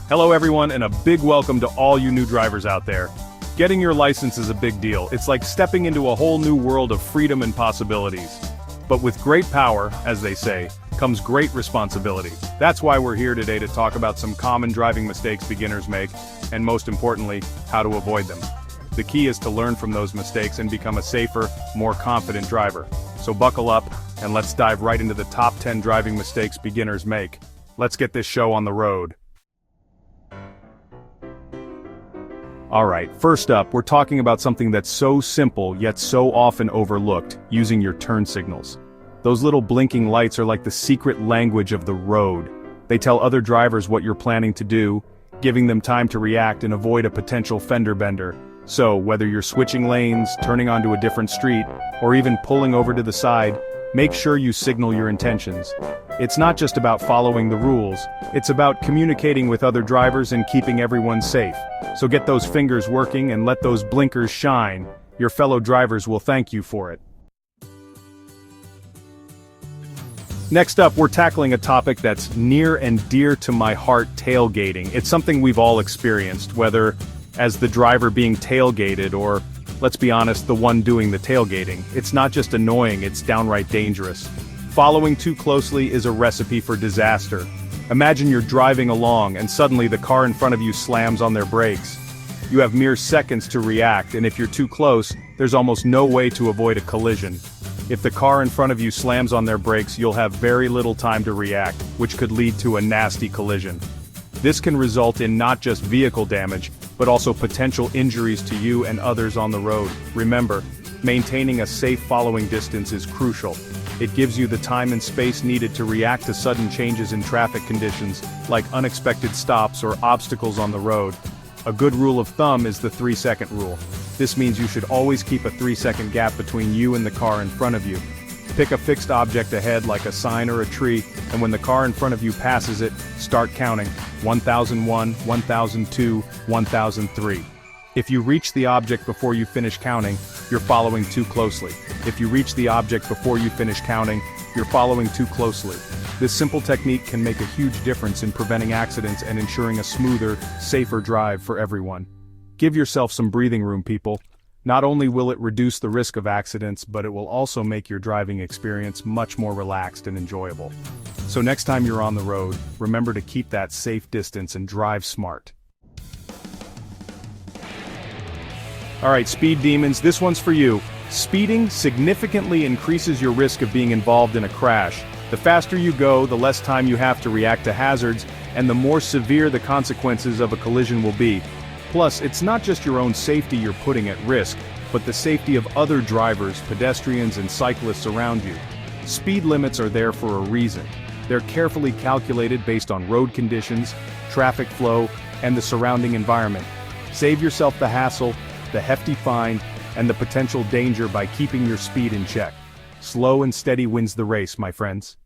Hello everyone, and a big welcome to all you new drivers out there. Getting your license is a big deal. It's like stepping into a whole new world of freedom and possibilities. But with great power, as they say, comes great responsibility. That's why we're here today to talk about some common driving mistakes beginners make, and most importantly, how to avoid them. The key is to learn from those mistakes and become a safer, more confident driver. So buckle up, and let's dive right into the top 10 driving mistakes beginners make. Let's get this show on the road. Alright, first up, we're talking about something that's so simple yet so often overlooked, using your turn signals. Those little blinking lights are like the secret language of the road. They tell other drivers what you're planning to do, giving them time to react and avoid a potential fender bender. So, whether you're switching lanes, turning onto a different street, or even pulling over to the side, make sure you signal your intentions. It's not just about following the rules, it's about communicating with other drivers and keeping everyone safe. So get those fingers working and let those blinkers shine. Your fellow drivers will thank you for it. Next up, we're tackling a topic that's near and dear to my heart: tailgating. It's something we've all experienced, whether as the driver being tailgated or, let's be honest, the one doing the tailgating. It's not just annoying, it's downright dangerous. Following too closely is a recipe for disaster. Imagine you're driving along and suddenly the car in front of you slams on their brakes. You have mere seconds to react, and if you're too close, there's almost no way to avoid a collision. If the car in front of you slams on their brakes, you'll have very little time to react, which could lead to a nasty collision. This can result in not just vehicle damage, but also potential injuries to you and others on the road. Remember, maintaining a safe following distance is crucial. It gives you the time and space needed to react to sudden changes in traffic conditions, like unexpected stops or obstacles on the road. A good rule of thumb is the 3-second rule. This means you should always keep a 3-second gap between you and the car in front of you. Pick a fixed object ahead like a sign or a tree, and when the car in front of you passes it, start counting. 1001, 1002, 1003. If you reach the object before you finish counting, you're following too closely. If you reach the object before you finish counting, you're following too closely. This simple technique can make a huge difference in preventing accidents and ensuring a smoother, safer drive for everyone. Give yourself some breathing room, people. Not only will it reduce the risk of accidents, but it will also make your driving experience much more relaxed and enjoyable. So next time you're on the road, remember to keep that safe distance and drive smart. Alright, speed demons, this one's for you. Speeding significantly increases your risk of being involved in a crash. The faster you go, the less time you have to react to hazards, and the more severe the consequences of a collision will be. Plus, it's not just your own safety you're putting at risk, but the safety of other drivers, pedestrians, and cyclists around you. Speed limits are there for a reason. They're carefully calculated based on road conditions, traffic flow, and the surrounding environment. Save yourself the hassle, the hefty fine, and the potential danger by keeping your speed in check. Slow and steady wins the race, my friends.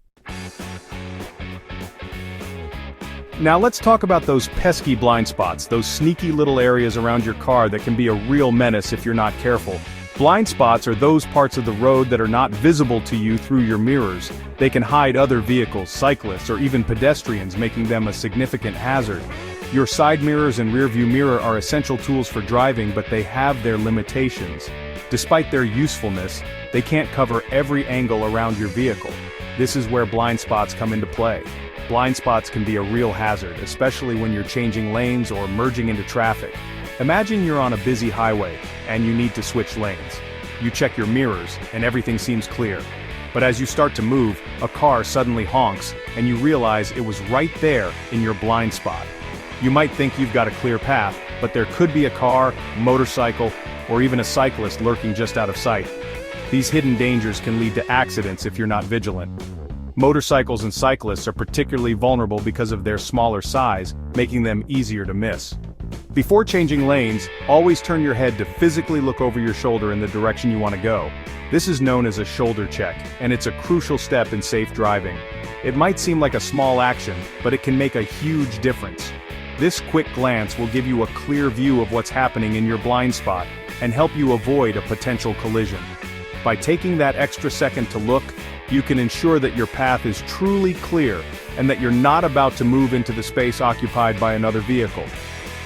Now let's talk about those pesky blind spots, those sneaky little areas around your car that can be a real menace if you're not careful. Blind spots are those parts of the road that are not visible to you through your mirrors. They can hide other vehicles, cyclists, or even pedestrians, making them a significant hazard. Your side mirrors and rearview mirror are essential tools for driving, but they have their limitations. Despite their usefulness, they can't cover every angle around your vehicle. This is where blind spots come into play. Blind spots can be a real hazard, especially when you're changing lanes or merging into traffic. Imagine you're on a busy highway, and you need to switch lanes. You check your mirrors, and everything seems clear. But as you start to move, a car suddenly honks, and you realize it was right there in your blind spot. You might think you've got a clear path, but there could be a car, motorcycle, or even a cyclist lurking just out of sight. These hidden dangers can lead to accidents if you're not vigilant. Motorcycles and cyclists are particularly vulnerable because of their smaller size, making them easier to miss. Before changing lanes, always turn your head to physically look over your shoulder in the direction you want to go. This is known as a shoulder check, and it's a crucial step in safe driving. It might seem like a small action, but it can make a huge difference. This quick glance will give you a clear view of what's happening in your blind spot and help you avoid a potential collision. By taking that extra second to look, you can ensure that your path is truly clear and that you're not about to move into the space occupied by another vehicle.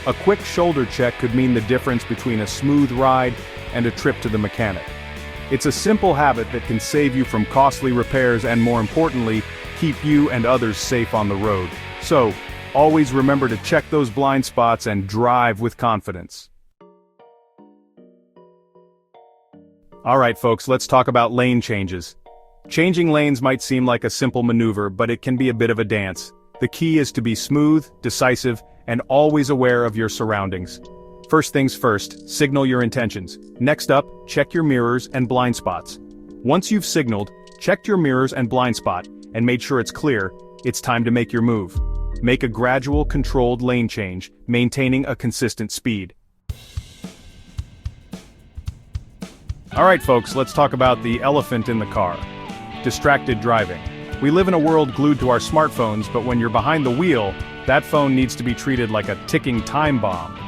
A quick shoulder check could mean the difference between a smooth ride and a trip to the mechanic. It's a simple habit that can save you from costly repairs and, more importantly, keep you and others safe on the road. So, always remember to check those blind spots and drive with confidence. Alright folks, let's talk about lane changes. Changing lanes might seem like a simple maneuver, but it can be a bit of a dance. The key is to be smooth, decisive, and always aware of your surroundings. First things first, signal your intentions. Next up, check your mirrors and blind spots. Once you've signaled, checked your mirrors and blind spot, and made sure it's clear, it's time to make your move. Make a gradual, controlled lane change, maintaining a consistent speed. Alright folks, let's talk about the elephant in the car. Distracted driving. We live in a world glued to our smartphones, but when you're behind the wheel, that phone needs to be treated like a ticking time bomb.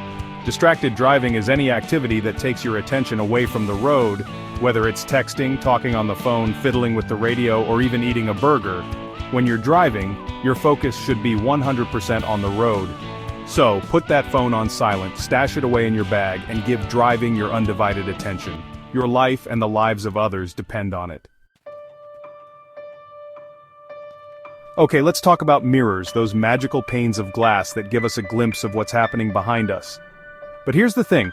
Distracted driving is any activity that takes your attention away from the road, whether it's texting, talking on the phone, fiddling with the radio, or even eating a burger. When you're driving, your focus should be 100% on the road. So, put that phone on silent, stash it away in your bag, and give driving your undivided attention. Your life and the lives of others depend on it. Okay, let's talk about mirrors, those magical panes of glass that give us a glimpse of what's happening behind us. But here's the thing,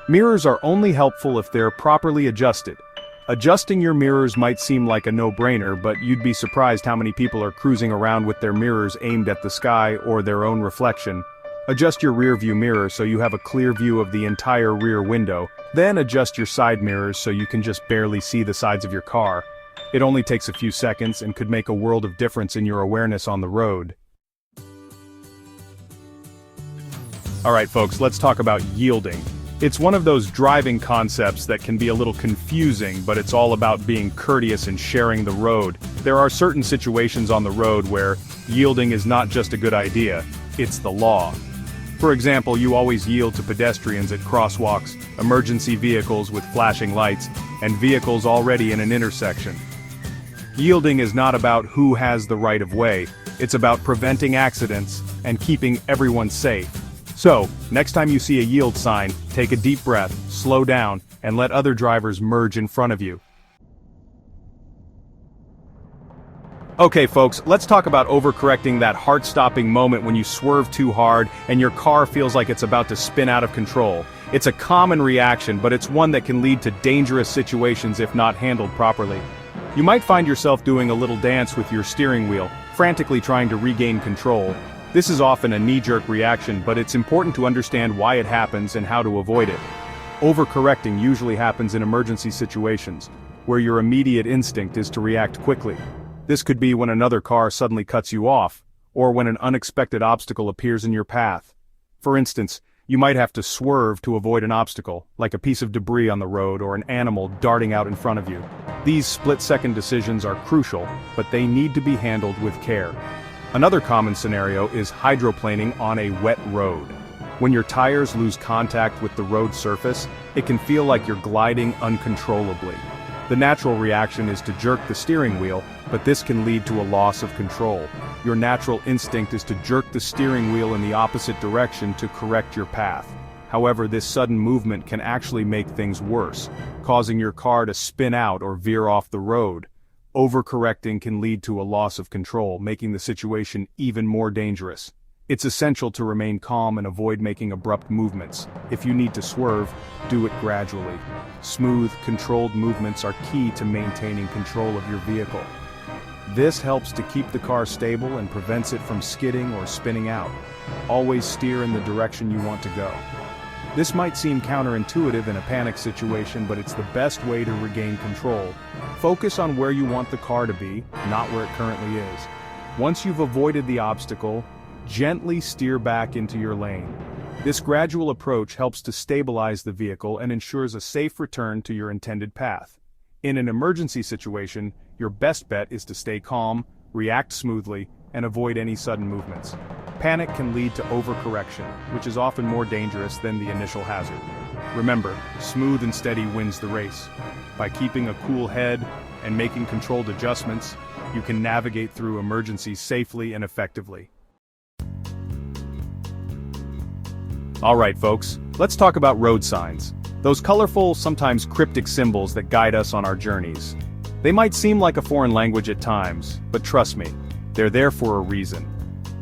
mirrors are only helpful if they're properly adjusted. Adjusting your mirrors might seem like a no-brainer, but you'd be surprised how many people are cruising around with their mirrors aimed at the sky or their own reflection. Adjust your rear view mirror so you have a clear view of the entire rear window, then adjust your side mirrors so you can just barely see the sides of your car. It only takes a few seconds and could make a world of difference in your awareness on the road. Alright folks, let's talk about yielding. It's one of those driving concepts that can be a little confusing, but it's all about being courteous and sharing the road. There are certain situations on the road where yielding is not just a good idea, it's the law. For example, you always yield to pedestrians at crosswalks, emergency vehicles with flashing lights, and vehicles already in an intersection. Yielding is not about who has the right of way, it's about preventing accidents and keeping everyone safe. So, next time you see a yield sign, take a deep breath, slow down, and let other drivers merge in front of you. Okay folks, let's talk about overcorrecting, that heart-stopping moment when you swerve too hard and your car feels like it's about to spin out of control. It's a common reaction, but it's one that can lead to dangerous situations if not handled properly. You might find yourself doing a little dance with your steering wheel, frantically trying to regain control. This is often a knee-jerk reaction, but it's important to understand why it happens and how to avoid it. Overcorrecting usually happens in emergency situations, where your immediate instinct is to react quickly. This could be when another car suddenly cuts you off, or when an unexpected obstacle appears in your path. For instance, you might have to swerve to avoid an obstacle, like a piece of debris on the road or an animal darting out in front of you. These split-second decisions are crucial, but they need to be handled with care. Another common scenario is hydroplaning on a wet road. When your tires lose contact with the road surface, it can feel like you're gliding uncontrollably. The natural reaction is to jerk the steering wheel, but this can lead to a loss of control. Your natural instinct is to jerk the steering wheel in the opposite direction to correct your path. However, this sudden movement can actually make things worse, causing your car to spin out or veer off the road. Overcorrecting can lead to a loss of control, making the situation even more dangerous. It's essential to remain calm and avoid making abrupt movements. If you need to swerve, do it gradually. Smooth, controlled movements are key to maintaining control of your vehicle. This helps to keep the car stable and prevents it from skidding or spinning out. Always steer in the direction you want to go. This might seem counterintuitive in a panic situation, but it's the best way to regain control. Focus on where you want the car to be, not where it currently is. Once you've avoided the obstacle, gently steer back into your lane. This gradual approach helps to stabilize the vehicle and ensures a safe return to your intended path. In an emergency situation, your best bet is to stay calm, react smoothly, and avoid any sudden movements. Panic can lead to overcorrection, which is often more dangerous than the initial hazard. Remember, smooth and steady wins the race. By keeping a cool head and making controlled adjustments, you can navigate through emergencies safely and effectively. Alright folks, let's talk about road signs. Those colorful, sometimes cryptic symbols that guide us on our journeys. They might seem like a foreign language at times, but trust me, they're there for a reason.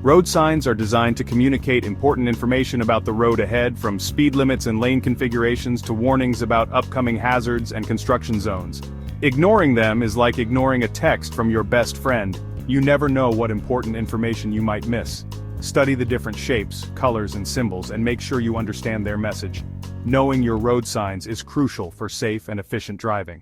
Road signs are designed to communicate important information about the road ahead, from speed limits and lane configurations to warnings about upcoming hazards and construction zones. Ignoring them is like ignoring a text from your best friend. You never know what important information you might miss. Study the different shapes, colors, and symbols and make sure you understand their message. Knowing your road signs is crucial for safe and efficient driving.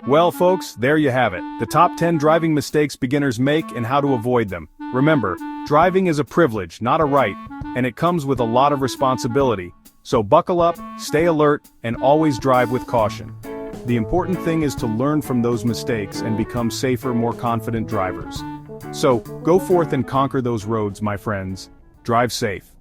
Well folks, there you have it. The top 10 driving mistakes beginners make and how to avoid them. Remember, driving is a privilege, not a right, and it comes with a lot of responsibility. So buckle up, stay alert, and always drive with caution. The important thing is to learn from those mistakes and become safer, more confident drivers. So, go forth and conquer those roads, my friends. Drive safe.